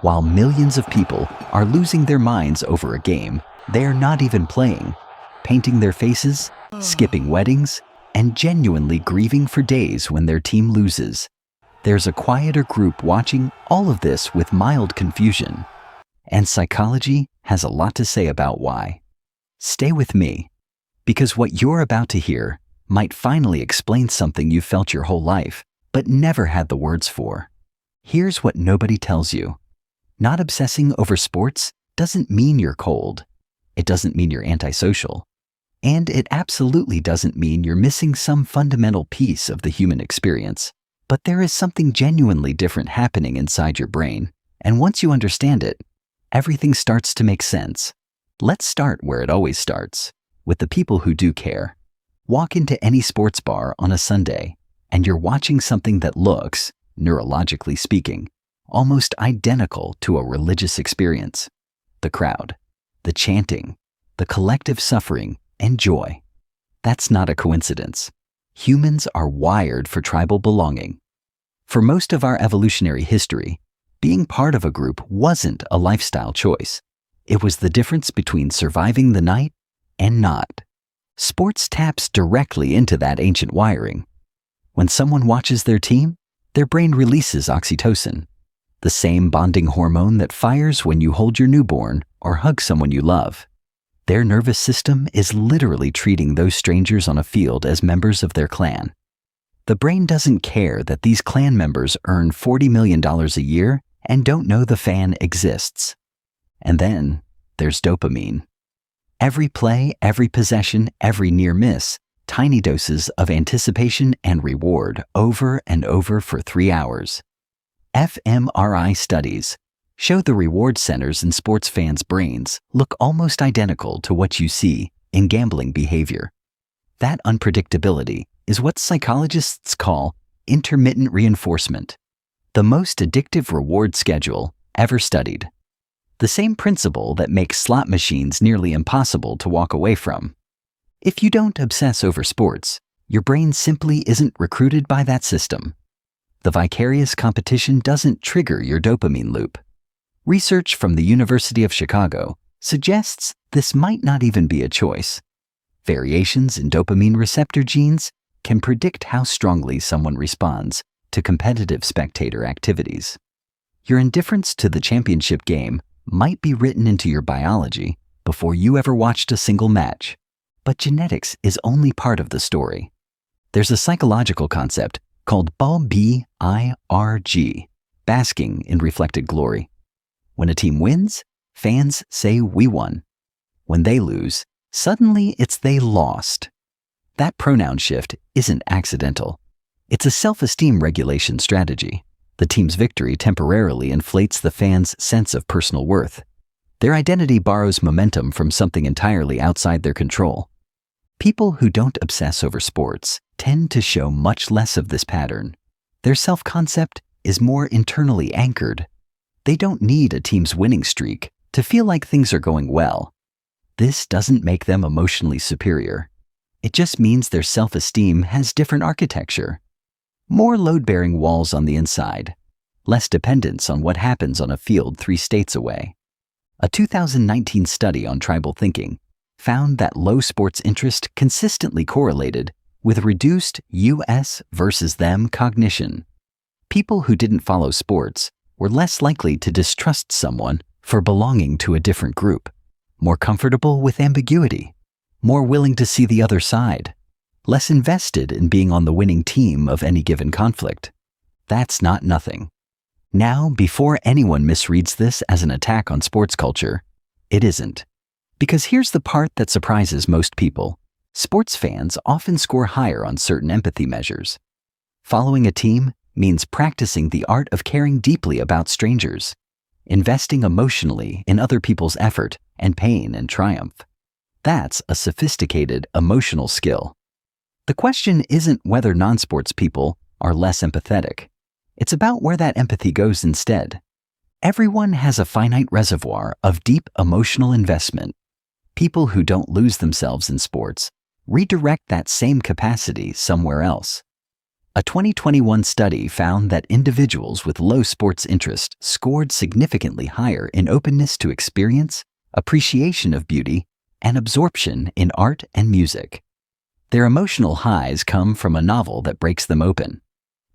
while millions of people are losing their minds over a game they are not even playing, painting their faces, skipping weddings, and genuinely grieving for days when their team loses. There's a quieter group watching all of this with mild confusion. And psychology has a lot to say about why. Stay with me, because what you're about to hear might finally explain something you've felt your whole life, but never had the words for. Here's what nobody tells you. Not obsessing over sports doesn't mean you're cold. It doesn't mean you're antisocial. And it absolutely doesn't mean you're missing some fundamental piece of the human experience. But there is something genuinely different happening inside your brain, and once you understand it, everything starts to make sense. Let's start where it always starts, with the people who do care. Walk into any sports bar on a Sunday, and you're watching something that looks, neurologically speaking, almost identical to a religious experience. The crowd, the chanting, the collective suffering, and joy. That's not a coincidence. Humans are wired for tribal belonging. For most of our evolutionary history, being part of a group wasn't a lifestyle choice. It was the difference between surviving the night and not. Sports taps directly into that ancient wiring. When someone watches their team, their brain releases oxytocin, the same bonding hormone that fires when you hold your newborn or hug someone you love. Their nervous system is literally treating those strangers on a field as members of their clan. The brain doesn't care that these clan members earn $40 million a year and don't know the fan exists. And then there's dopamine. Every play, every possession, every near miss, tiny doses of anticipation and reward over and over for 3 hours. fMRI studies show the reward centers in sports fans' brains look almost identical to what you see in gambling behavior. That unpredictability is what psychologists call intermittent reinforcement, the most addictive reward schedule ever studied. The same principle that makes slot machines nearly impossible to walk away from. If you don't obsess over sports, your brain simply isn't recruited by that system. The vicarious competition doesn't trigger your dopamine loop. Research from the University of Chicago suggests this might not even be a choice. Variations in dopamine receptor genes can predict how strongly someone responds to competitive spectator activities. Your indifference to the championship game might be written into your biology before you ever watched a single match, but genetics is only part of the story. There's a psychological concept called BIRG, basking in reflected glory. When a team wins, fans say we won. When they lose, suddenly it's they lost. That pronoun shift isn't accidental. It's a self-esteem regulation strategy. The team's victory temporarily inflates the fans' sense of personal worth. Their identity borrows momentum from something entirely outside their control. People who don't obsess over sports tend to show much less of this pattern. Their self-concept is more internally anchored. They don't need a team's winning streak to feel like things are going well. This doesn't make them emotionally superior. It just means their self-esteem has different architecture. More load-bearing walls on the inside, less dependence on what happens on a field 3 states away. A 2019 study on tribal thinking found that low sports interest consistently correlated with reduced us versus them cognition. People who didn't follow sports were less likely to distrust someone for belonging to a different group, more comfortable with ambiguity, more willing to see the other side, less invested in being on the winning team of any given conflict. That's not nothing. Now, before anyone misreads this as an attack on sports culture, it isn't. Because here's the part that surprises most people. Sports fans often score higher on certain empathy measures. Following a team means practicing the art of caring deeply about strangers, investing emotionally in other people's effort and pain and triumph. That's a sophisticated emotional skill. The question isn't whether non-sports people are less empathetic. It's about where that empathy goes instead. Everyone has a finite reservoir of deep emotional investment. People who don't lose themselves in sports redirect that same capacity somewhere else. A 2021 study found that individuals with low sports interest scored significantly higher in openness to experience, appreciation of beauty, and absorption in art and music. Their emotional highs come from a novel that breaks them open,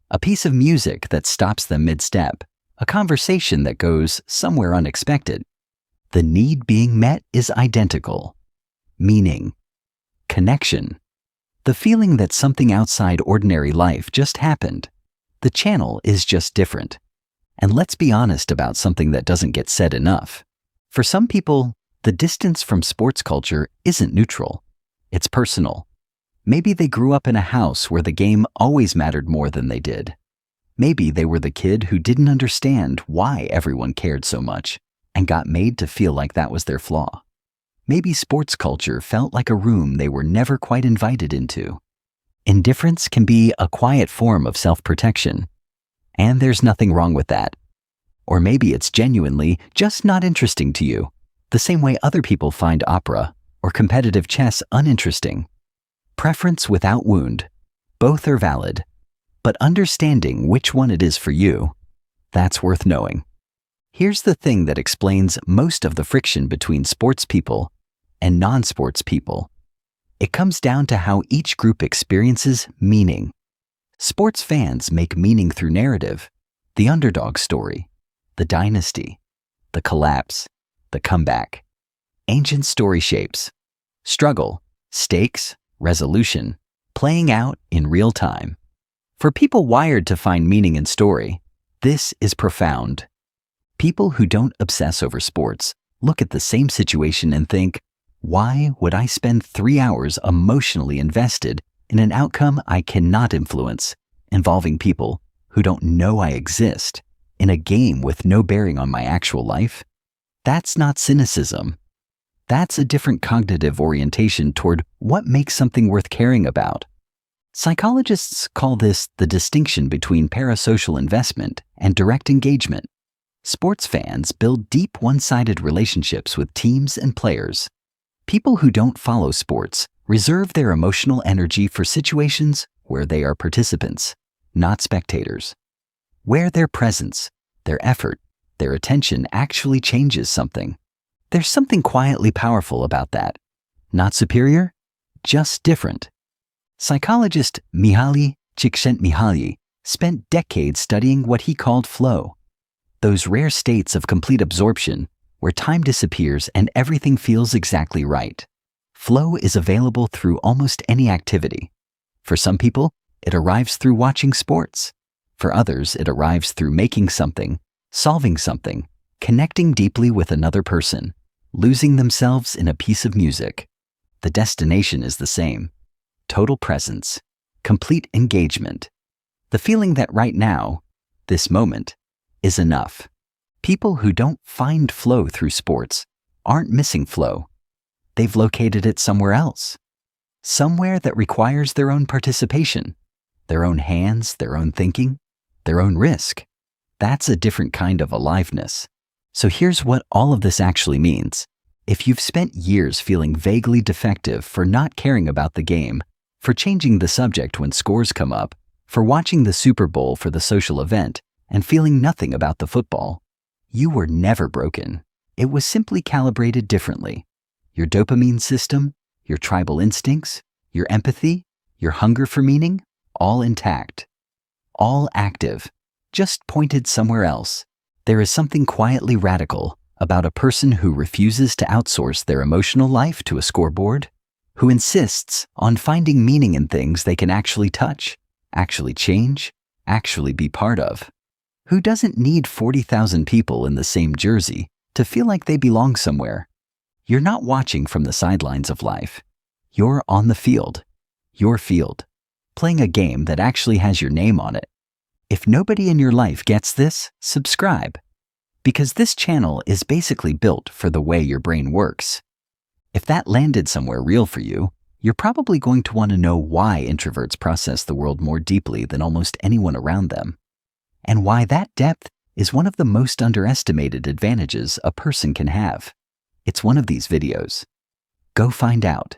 a piece of music that stops them mid-step, a conversation that goes somewhere unexpected. The need being met is identical. Meaning, connection, the feeling that something outside ordinary life just happened. The channel is just different. And let's be honest about something that doesn't get said enough. For some people, the distance from sports culture isn't neutral. It's personal. Maybe they grew up in a house where the game always mattered more than they did. Maybe they were the kid who didn't understand why everyone cared so much and got made to feel like that was their flaw. Maybe sports culture felt like a room they were never quite invited into. Indifference can be a quiet form of self-protection, and there's nothing wrong with that. Or maybe it's genuinely just not interesting to you, the same way other people find opera or competitive chess uninteresting. Preference without wound. Both are valid, but understanding which one it is for you, that's worth knowing. Here's the thing that explains most of the friction between sports people and non-sports people. It comes down to how each group experiences meaning. Sports fans make meaning through narrative, the underdog story, the dynasty, the collapse, the comeback. Ancient story shapes, struggle, stakes, resolution, playing out in real time. For people wired to find meaning in story, this is profound. People who don't obsess over sports look at the same situation and think, why would I spend 3 hours emotionally invested in an outcome I cannot influence, involving people who don't know I exist, in a game with no bearing on my actual life? That's not cynicism. That's a different cognitive orientation toward what makes something worth caring about. Psychologists call this the distinction between parasocial investment and direct engagement. Sports fans build deep one-sided relationships with teams and players. People who don't follow sports reserve their emotional energy for situations where they are participants, not spectators. Where their presence, their effort, their attention actually changes something. There's something quietly powerful about that. Not superior, just different. Psychologist Mihaly Csikszentmihalyi spent decades studying what he called flow. Those rare states of complete absorption where time disappears and everything feels exactly right. Flow is available through almost any activity. For some people, it arrives through watching sports. For others, it arrives through making something, solving something, connecting deeply with another person, losing themselves in a piece of music. The destination is the same. Total presence, complete engagement. The feeling that right now, this moment, is enough. People who don't find flow through sports aren't missing flow. They've located it somewhere else. Somewhere that requires their own participation, their own hands, their own thinking, their own risk. That's a different kind of aliveness. So here's what all of this actually means. If you've spent years feeling vaguely defective for not caring about the game, for changing the subject when scores come up, for watching the Super Bowl for the social event, and feeling nothing about the football, you were never broken. It was simply calibrated differently. Your dopamine system, your tribal instincts, your empathy, your hunger for meaning, all intact. All active, just pointed somewhere else. There is something quietly radical about a person who refuses to outsource their emotional life to a scoreboard, who insists on finding meaning in things they can actually touch, actually change, actually be part of. Who doesn't need 40,000 people in the same jersey to feel like they belong somewhere? You're not watching from the sidelines of life. You're on the field, your field, playing a game that actually has your name on it. If nobody in your life gets this, subscribe. Because this channel is basically built for the way your brain works. If that landed somewhere real for you, you're probably going to want to know why introverts process the world more deeply than almost anyone around them, and why that depth is one of the most underestimated advantages a person can have. It's one of these videos. Go find out.